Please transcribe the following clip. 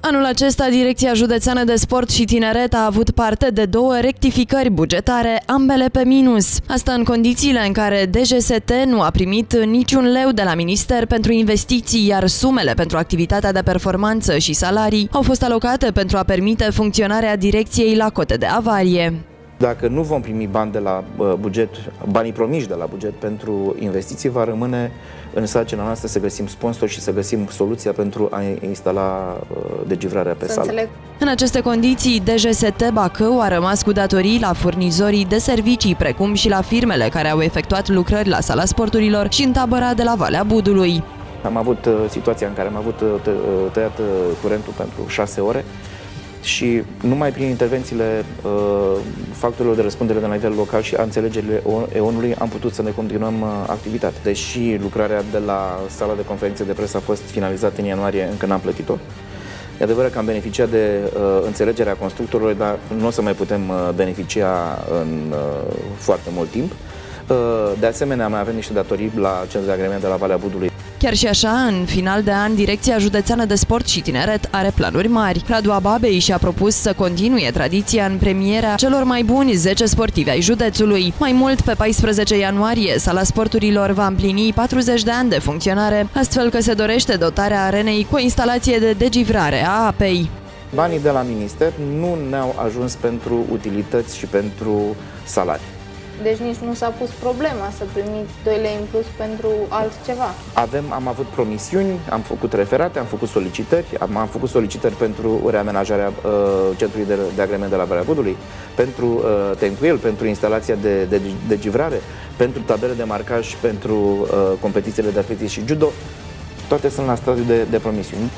Anul acesta, Direcția Județeană de Sport și Tineret a avut parte de 2 rectificări bugetare, ambele pe minus. Asta în condițiile în care DGST nu a primit niciun leu de la minister pentru investiții, iar sumele pentru activitatea de performanță și salarii au fost alocate pentru a permite funcționarea direcției la cote de avarie. Dacă nu vom primi bani de la buget, banii promiși de la buget pentru investiții, va rămâne în sarcina noastră să găsim sponsori și să găsim soluția pentru a instala degivrarea pe sală. În aceste condiții, DGST Bacău a rămas cu datorii la furnizorii de servicii, precum și la firmele care au efectuat lucrări la sala sporturilor și în tabăra de la Valea Budului. Am avut situația în care am avut tăiat curentul pentru 6 ore și numai prin intervențiile factorilor de răspundere de la nivel local și a înțelegerile EON-ului am putut să ne continuăm activitatea. Deși lucrarea de la sala de conferințe de presă a fost finalizată în ianuarie, încă n-am plătit-o. E adevărat că am beneficiat de înțelegerea constructorilor, dar nu o să mai putem beneficia în foarte mult timp. De asemenea, mai avem niște datorii la Centrul de Agrement de la Valea Budului. Chiar și așa, în final de an, Direcția Județeană de Sport și Tineret are planuri mari. Radu Ababei și-a propus să continue tradiția în premierea celor mai buni 10 sportivi ai județului. Mai mult, pe 14 ianuarie, Sala Sporturilor va împlini 40 de ani de funcționare, astfel că se dorește dotarea arenei cu o instalație de degivrare a apei. Banii de la minister nu ne-au ajuns pentru utilități și pentru salarii. Deci nici nu s-a pus problema să primiți 2 lei în plus pentru altceva. Am avut promisiuni, am făcut referate, am făcut solicitări, am făcut solicitări pentru reamenajarea centrului de agrement de la Valea Budului, pentru tencuiel, pentru instalația de degivrare, pentru tabele de marcaj, pentru competițiile de atletism și judo. Toate sunt la stadiu de promisiuni.